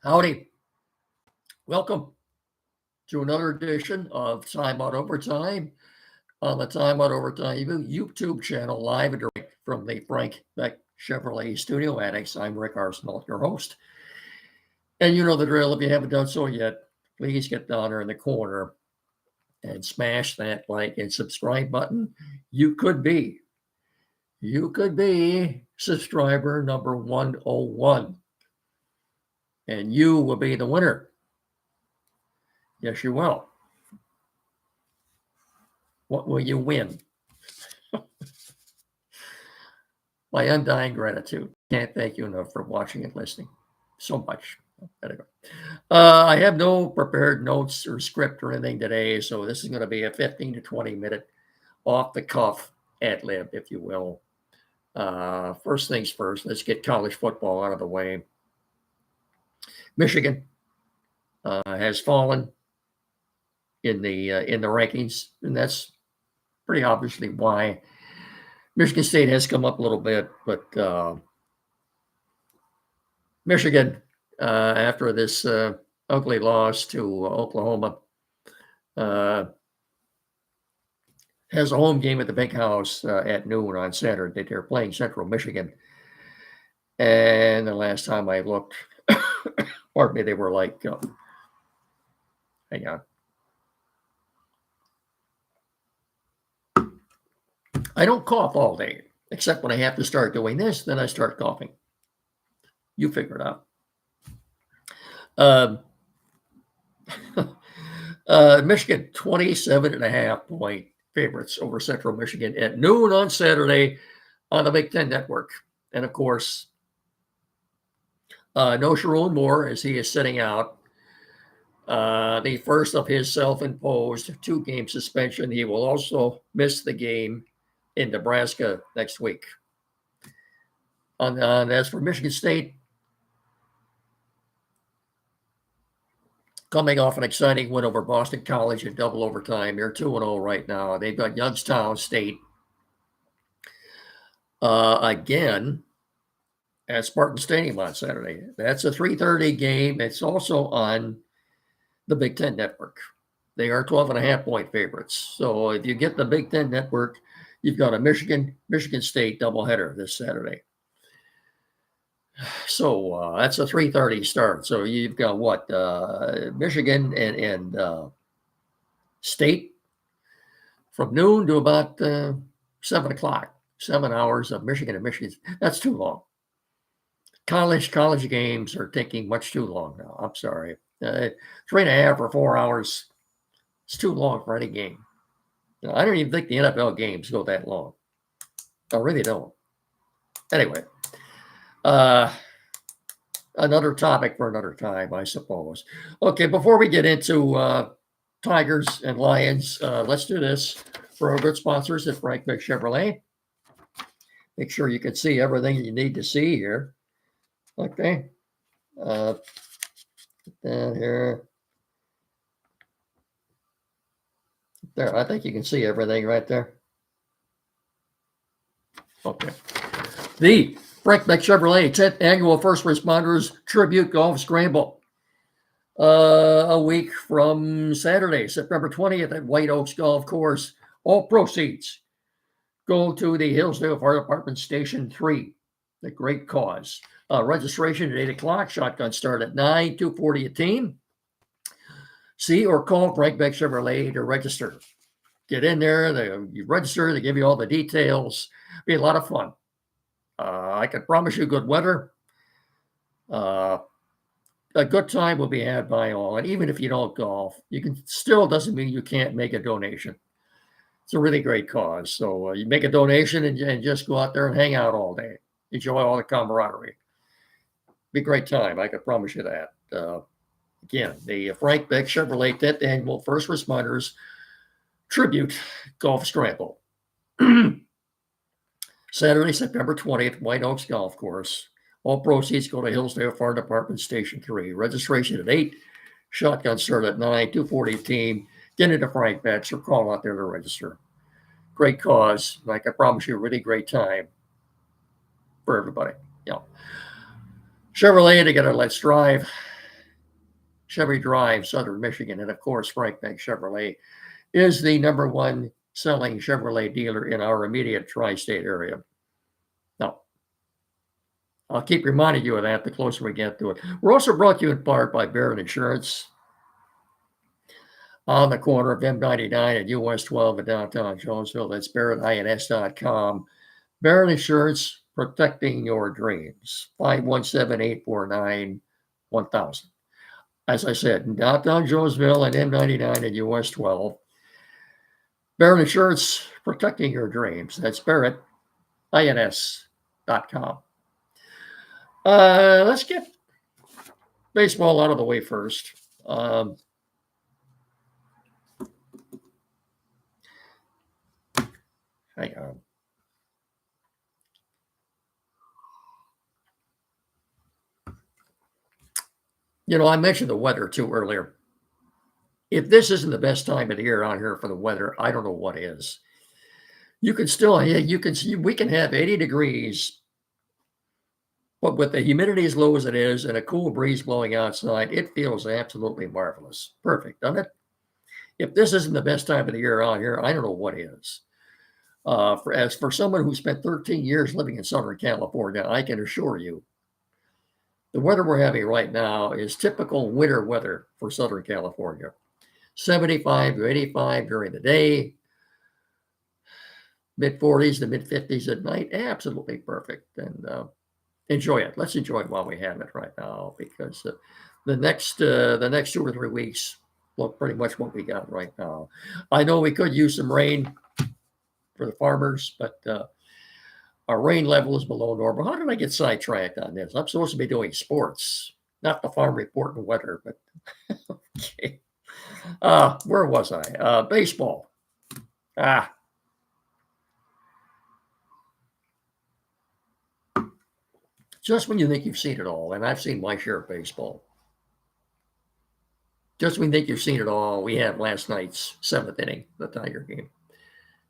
Howdy. Welcome to another edition of Time Out Overtime on the Time Out Overtime YouTube channel, live and direct from the Frank Beck Chevrolet Studio Annex. I'm Rick Arsenal, your host. And you know the drill. If you haven't done so yet, please get down there in the corner and smash that like and subscribe button. You could be subscriber number 101, and you will be the winner. Yes, you will. What will you win? My undying gratitude. Can't thank you enough for watching and listening so much. Anyway, I have no prepared notes or script or anything today, so this is going to be a 15 to 20 minute off the cuff ad lib, if you will. First things first, let's get college football out of the way. Michigan has fallen in the rankings, and that's pretty obviously why. Michigan State has come up a little bit, but Michigan, after this ugly loss to Oklahoma, has a home game at the Big House at noon on Saturday. They're playing Central Michigan, and the last time I looked, pardon me, they were like, hang on. I don't cough all day, except when I have to start doing this, then I start coughing. You figure it out. Michigan, 27.5-point favorites over Central Michigan at noon on Saturday on the Big Ten Network. And of course, no Sharon Moore as he is sitting out. The first of his self-imposed 2-game suspension. He will also miss the game in Nebraska next week. And as for Michigan State, coming off an exciting win over Boston College in double overtime. They're 2-0 right now. They've got Youngstown State again at Spartan Stadium on Saturday. That's a 3:30 game. It's also on the Big Ten Network. They are 12.5-point favorites. So if you get the Big Ten Network, you've got a Michigan State doubleheader this Saturday. So that's a 3:30 start. So you've got what? Michigan and State from noon to about 7 o'clock. 7 hours of Michigan and Michigan. That's too long. College games are taking much too long now. I'm sorry. 3.5 or 4 hours. It's too long for any game. I don't even think the NFL games go that long. I really don't. Anyway, another topic for another time, I suppose. Okay, before we get into Tigers and Lions, let's do this for our good sponsors at Frank Beck Chevrolet. Make sure you can see everything you need to see here. Okay. Down here. There, I think you can see everything right there. Okay. The Frank Beck Chevrolet 10th Annual First Responders Tribute Golf Scramble. A week from Saturday, September 20th at White Oaks Golf Course. All proceeds go to the Hillsdale Fire Department Station 3. The great cause. Registration at 8 o'clock. Shotgun start at 9, $240 a team. See or call Frank Beck Chevrolet to register. Get in there. You register. They give you all the details. Be a lot of fun. I can promise you good weather. A good time will be had by all. And even if you don't golf, you can still doesn't mean you can't make a donation. It's a really great cause. So you make a donation and just go out there and hang out all day. Enjoy all the camaraderie. Be a great time. I can promise you that. Again, the Frank Beck Chevrolet 10th Annual First Responders Tribute Golf Scramble. Saturday, September 20th, White Oaks Golf Course. All proceeds go to Hillsdale Fire Department Station 3. Registration at 8. Shotgun start at 9, $240 a team. Get into Frank Beck's or call out there to register. Great cause. Like I promise you, a really great time for everybody. Yeah. Chevrolet together, let's drive. Chevy Drive, Southern Michigan. And of course, Frank Beck Chevrolet is the number one selling Chevrolet dealer in our immediate tri-state area. Now, I'll keep reminding you of that the closer we get to it. We're also brought to you in part by Barron Insurance on the corner of M99 and US 12 in downtown Jonesville. That's barronins.com. Barron Insurance, protecting your dreams. 517-849-1000. As I said, in downtown Jonesville and M99 and US 12. Barron Insurance, protecting your dreams. That's barronins.com. Let's get baseball out of the way first. Hang on. I mentioned the weather too earlier. If this isn't the best time of the year on here for the weather, I don't know what is. We can have 80 degrees, but with the humidity as low as it is and a cool breeze blowing outside, it feels absolutely marvelous. Perfect, doesn't it? If this isn't the best time of the year on here, I don't know what is. For someone who spent 13 years living in Southern California, I can assure you, the weather we're having right now is typical winter weather for Southern California. 75 to 85 during the day, mid-40s to mid-50s at night. Absolutely perfect. And enjoy it. Let's enjoy it while we have it right now, because the next 2 or 3 weeks look pretty much what we got right now. I know we could use some rain for the farmers, but our rain level is below normal. How did I get sidetracked on this? I'm supposed to be doing sports, not the farm report and weather, but okay. Where was I? Baseball. Just when you think you've seen it all, and I've seen my share of baseball. Just when you think you've seen it all, we had last night's 7th inning, the Tiger game.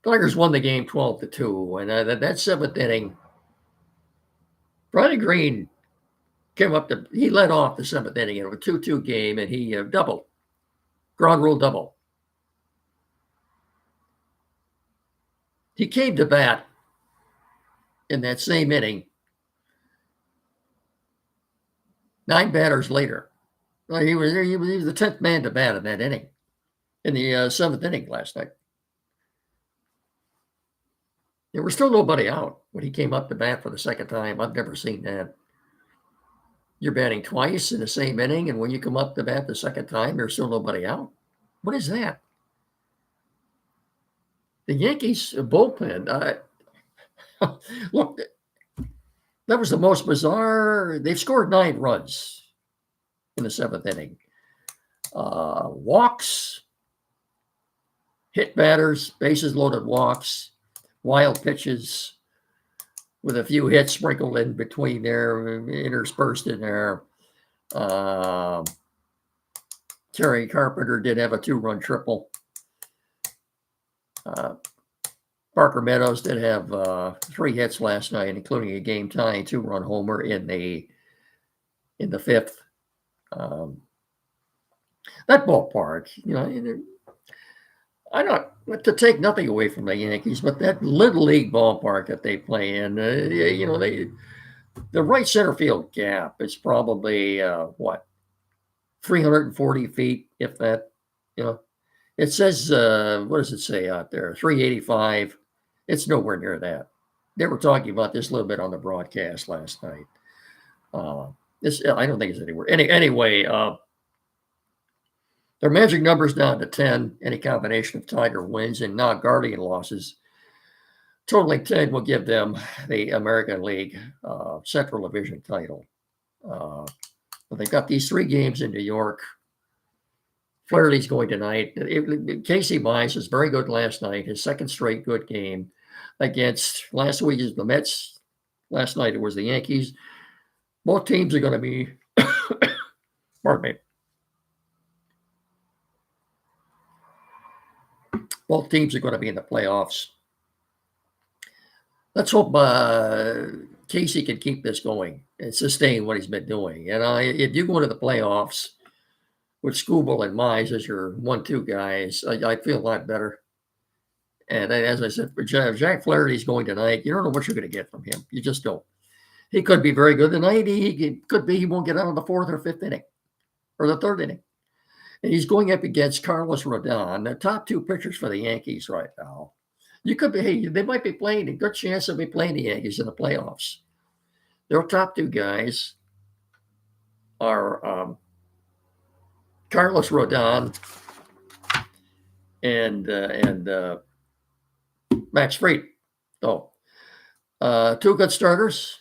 Tigers won the game 12-2, and that 7th inning, Riley Green came up he led off the 7th inning in a 2-2 game, and he doubled, ground rule double. He came to bat in that same inning 9 batters later. Well, he was the 10th man to bat in that inning, in the 7th inning last night. There was still nobody out when he came up to bat for the second time. I've never seen that. You're batting twice in the same inning, and when you come up to bat the second time, there's still nobody out. What is that? The Yankees bullpen, look, that was the most bizarre. They've scored 9 runs in the 7th inning. Walks, hit batters, bases loaded walks, wild pitches with a few hits sprinkled in between there, interspersed in there. Terry Carpenter did have a 2-run triple. Parker Meadows did have 3 hits last night, including a game-tying 2-run homer in the 5th. That ballpark, I don't to take nothing away from the Yankees, but that little league ballpark that they play in, the right center field gap is probably 340 feet, if that. It says what does it say out there? 385. It's nowhere near that. They were talking about this a little bit on the broadcast last night. I don't think it's anywhere. Anyway. Their magic number's down to 10. Any combination of Tiger wins and non-Guardian losses, totaling 10, will give them the American League Central Division title. They've got these 3 games in New York. Flaherty's going tonight. Casey Mize was very good last night. His second straight good game against last week is the Mets. Last night it was the Yankees. Both teams are going to be, pardon me. Both teams are going to be in the playoffs. Let's hope Casey can keep this going and sustain what he's been doing. And if you go into the playoffs, with Skubal and Mize as your 1-2 guys, I feel a lot better. And as I said, for Jack Flaherty's going tonight, you don't know what you're going to get from him. You just don't. He could be very good tonight. He could be he won't get out of the fourth or fifth inning or the third inning. And he's going up against Carlos Rodon, the top two pitchers for the Yankees right now. You could be, hey, they might be playing, a good chance they'll be playing the Yankees in the playoffs. Their top two guys are Carlos Rodon and Max Fried. So, two good starters.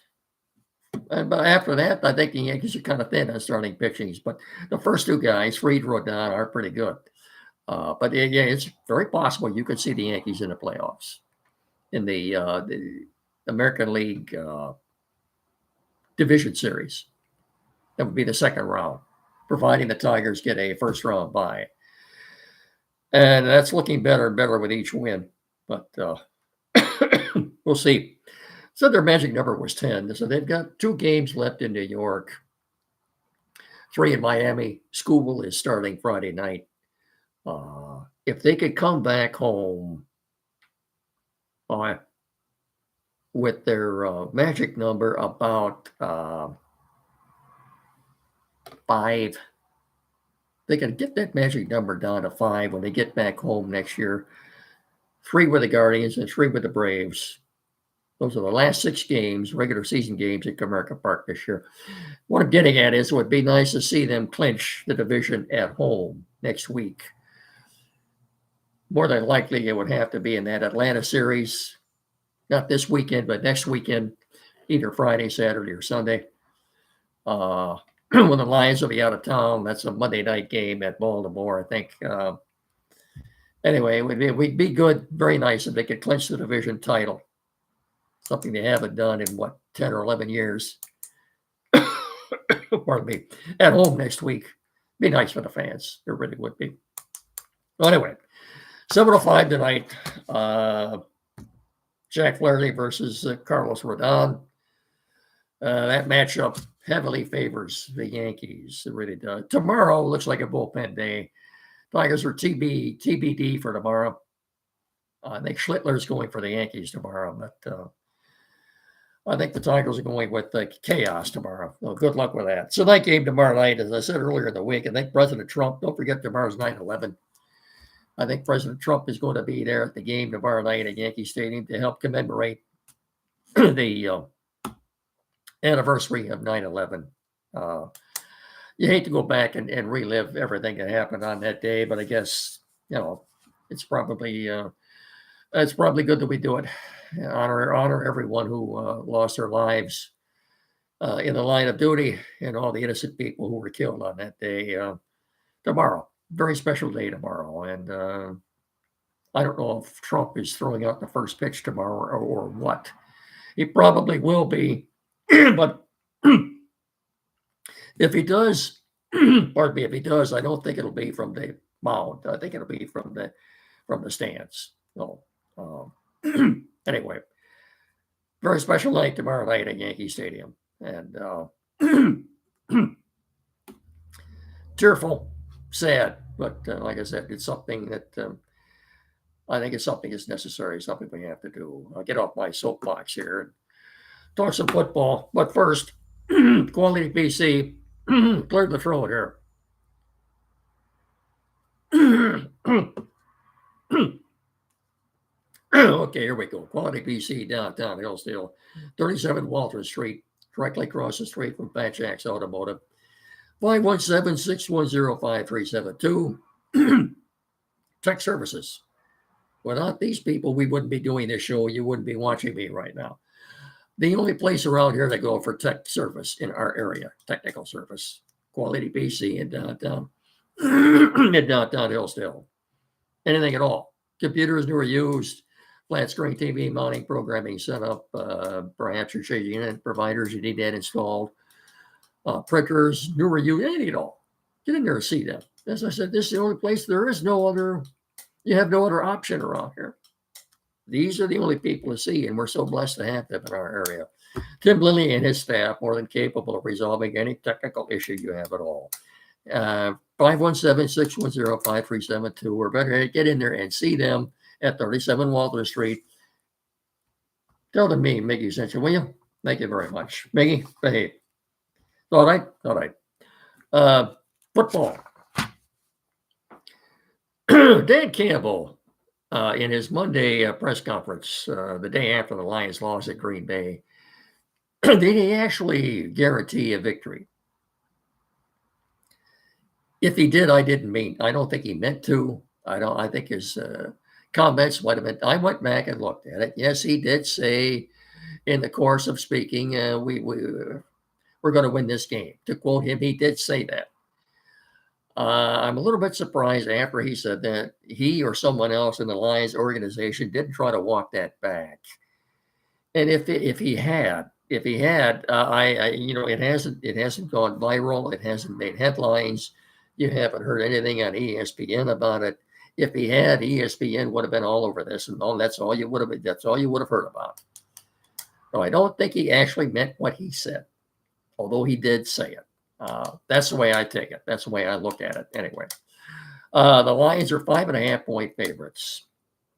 But after that, I think the Yankees are kind of thin on starting pitchings. But the first two guys, Fried, Rodon, are pretty good. But yeah, it's very possible you could see the Yankees in the playoffs in the American League Division Series. That would be the second round, providing the Tigers get a first round bye. And that's looking better and better with each win. But we'll see. So their magic number was 10. So they've got 2 games left in New York, 3 in Miami. Skubal is starting Friday night. If they could come back home with their magic number about 5, they can get that magic number down to 5 when they get back home next year. 3 with the Guardians and 3 with the Braves. Those are the last 6 games, regular season games at Comerica Park this year. What I'm getting at is it would be nice to see them clinch the division at home next week. More than likely, it would have to be in that Atlanta series, not this weekend, but next weekend, either Friday, Saturday, or Sunday. When the Lions will be out of town, that's a Monday night game at Baltimore, I think. Anyway, it would be good, very nice if they could clinch the division title. Something they haven't done in, 10 or 11 years. Pardon me. At home next week. Be nice for the fans. It really would be. Well, anyway, 7:05 tonight. Jack Flaherty versus Carlos Rodon. That matchup heavily favors the Yankees. It really does. Tomorrow looks like a bullpen day. Tigers are TBD for tomorrow. I think Schlittler's going for the Yankees tomorrow, but I think the Tigers are going with chaos tomorrow. Well, good luck with that. So that game tomorrow night, as I said earlier in the week, I think President Trump, don't forget tomorrow's 9/11. I think President Trump is going to be there at the game tomorrow night at Yankee Stadium to help commemorate the anniversary of 9/11. You hate to go back and relive everything that happened on that day, but I guess, it's probably good that we do it. Honor everyone who lost their lives in the line of duty and all the innocent people who were killed on that day tomorrow. Very special day tomorrow. And I don't know if Trump is throwing out the first pitch tomorrow or what. He probably will be. But if he does, pardon me, if he does, I don't think it'll be from the mound. I think it'll be from the stands. So, anyway, very special night tomorrow night at Yankee Stadium. And tearful, sad, but like I said, it's something that I think it's something that's necessary, something we have to do. I'll get off my soapbox here and talk some football. But first, Quality PC cleared the throat here. Okay, here we go. Quality PC downtown Hillsdale, 37 Walter Street, directly across the street from Fat Jack's Automotive. 517-610-5372. Tech services. Without these people, we wouldn't be doing this show. You wouldn't be watching me right now. The only place around here that go for tech service in our area, technical service, Quality PC in downtown, Hillsdale. Anything at all. Computers new or used, flat screen TV, mounting, programming setup, perhaps you're changing internet providers, you need that installed. Printers, new or used, anything at all. Get in there and see them. As I said, this is the only place. There is no other, you have no other option around here. These are the only people to see, and we're so blessed to have them in our area. Tim Lilly and his staff more than capable of resolving any technical issue you have at all. 517-610-5372, or better, get in there and see them at 37 Walter Street. Tell them me, Mickey sent you, will you? Thank you very much. Mickey, behave. All right, all right. Football. Dan Campbell, in his Monday press conference, the day after the Lions lost at Green Bay, did he actually guarantee a victory? If he did, I don't think he meant to. I think his comments might have been, I went back and looked at it. Yes, he did say in the course of speaking, we're going to win this game. To quote him, he did say that. I'm a little bit surprised after he said that he or someone else in the Lions organization didn't try to walk that back. And if he had, it hasn't gone viral. It hasn't made headlines. You haven't heard anything on ESPN about it. If he had, ESPN would have been all over this, and that's all you would have heard about. So I don't think he actually meant what he said, although he did say it. That's the way I take it. That's the way I look at it. Anyway, the Lions are 5.5-point favorites.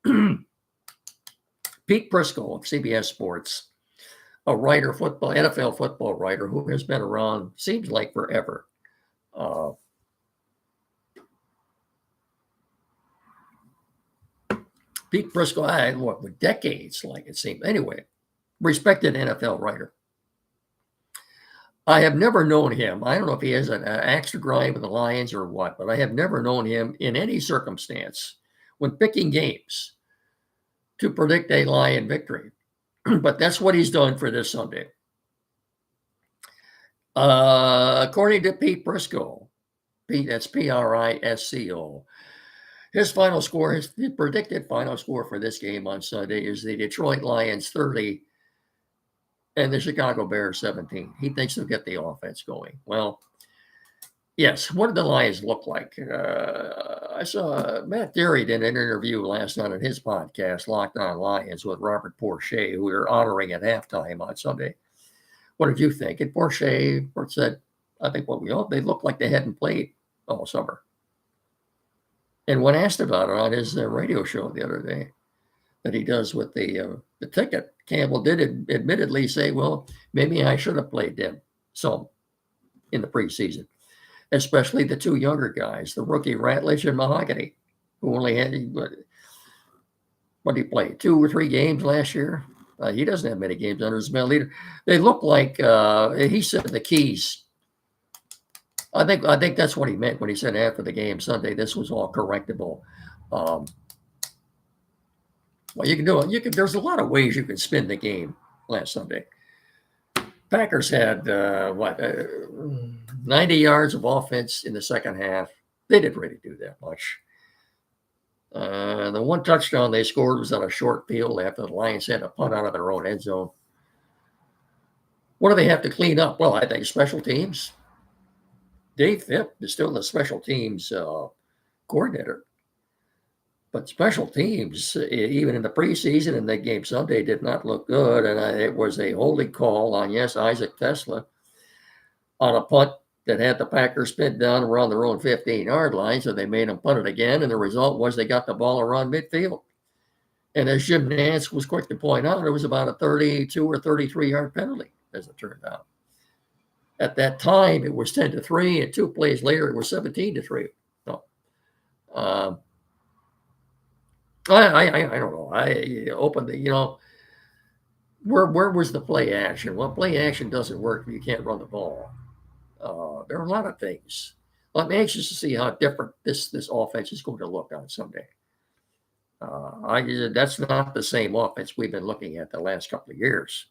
Pete Prisco of CBS Sports, a writer, NFL football writer who has been around, seems like forever. Pete Prisco, with decades, like it seemed. Anyway, respected NFL writer. I have never known him. I don't know if he has an axe to grind with the Lions or what, but I have never known him in any circumstance when picking games to predict a Lion victory. But that's what he's done for this Sunday. According to Pete Prisco, that's Prisco, his predicted final score for this game on Sunday is the Detroit Lions 30 and the Chicago Bears 17. He thinks they'll get the offense going. Well, yes. What did the Lions look like? I saw Matt Derry did an interview last night on his podcast, Locked On Lions, with Robert Porcher, who we were honoring at halftime on Sunday. What did you think? And Porcher said, I think they looked like they hadn't played all summer. And when asked about it on his radio show the other day that he does with the ticket, Campbell did admittedly say, well, maybe I should have played them some in the preseason, especially the two younger guys, the rookie Ratledge and Mahogany, who only had, what did he play, 2 or 3 games last year? He doesn't have many games under his belt either. They look like, he said the keys. I think that's what he meant when he said after the game Sunday, this was all correctable. Well, you can do it. There's a lot of ways you can spin the game last Sunday. Packers had 90 yards of offense in the second half. They didn't really do that much. The one touchdown they scored was on a short field after the Lions had a punt out of their own end zone. What do they have to clean up? Well, I think special teams. Dave Phipp is still the special teams coordinator. But special teams, even in the preseason and that game Sunday, did not look good. And it was a holding call on, Isaac Tesla on a punt that had the Packers pinned down around their own 15-yard line. So they made them punt it again. And the result was they got the ball around midfield. And as Jim Nantz was quick to point out, it was about a 32 or 33-yard penalty, as it turned out. At that time, it was 10-3, and 2 plays later, it was 17-3. So, I don't know. I opened where was the play action? Well, play action doesn't work if you can't run the ball. There are a lot of things. I'm anxious to see how different this offense is going to look on Sunday. That's not the same offense we've been looking at the last couple of years.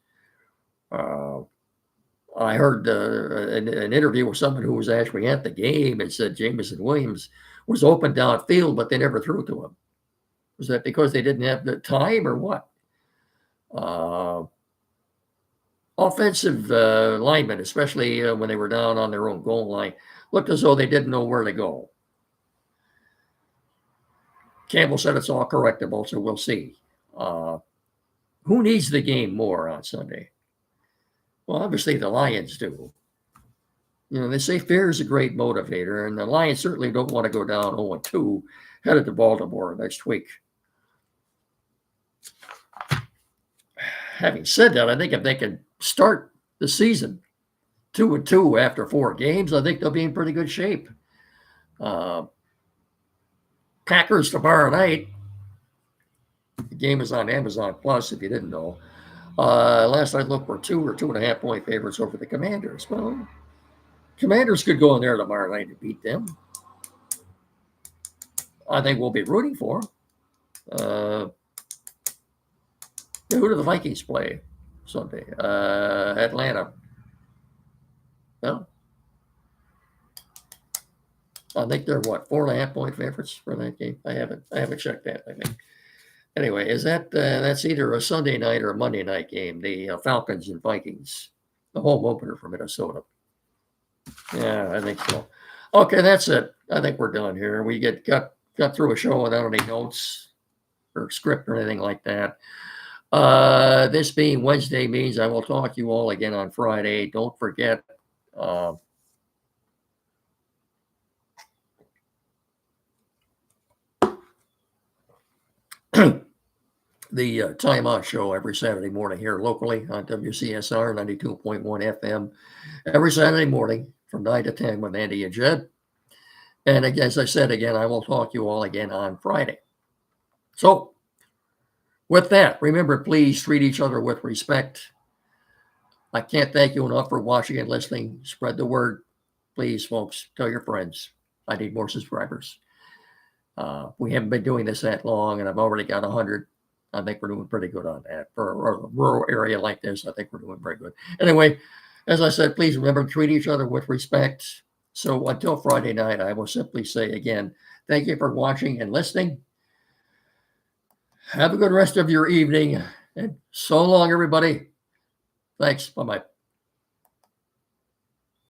I heard an interview with someone who was actually at the game and said Jameson Williams was open downfield, but they never threw to him. Was that because they didn't have the time or what? Offensive linemen, especially when they were down on their own goal line, looked as though they didn't know where to go. Campbell said it's all correctable, so we'll see. Who needs the game more on Sunday? Well, obviously the Lions do. They say fear is a great motivator, and the Lions certainly don't want to go down 0-2 headed to Baltimore next week. Having said that, I think if they can start the season 2-2 after 4 games, I think they'll be in pretty good shape. Packers tomorrow night. The game is on Amazon Plus, if you didn't know. Last I looked, we're 2 or 2.5 point favorites over the Commanders. Well, Commanders could go in there tomorrow night and beat them. I think we'll be rooting for them. Who do the Vikings play Sunday? Atlanta. Well, I think they're 4.5 point favorites for that game. I haven't checked that. I think. Anyway, is that's either a Sunday night or a Monday night game? The Falcons and Vikings, the home opener for Minnesota. Yeah, I think so. Okay, that's it. I think we're done here. We got through a show without any notes or script or anything like that. This being Wednesday means I will talk to you all again on Friday. Don't forget. The Time Out Show every Saturday morning here locally on WCSR 92.1 FM every Saturday morning from 9 to 10 with Andy and Jed. And again, as I said again, I will talk to you all again on Friday. So with that, remember, please treat each other with respect. I can't thank you enough for watching and listening. Spread the word. Please, folks, tell your friends. I need more subscribers. We haven't been doing this that long, and I've already got 100. I think we're doing pretty good on that. For a rural area like this, I think we're doing very good. Anyway, as I said, please remember to treat each other with respect. So until Friday night, I will simply say again, thank you for watching and listening. Have a good rest of your evening. And so long, everybody. Thanks. Bye-bye.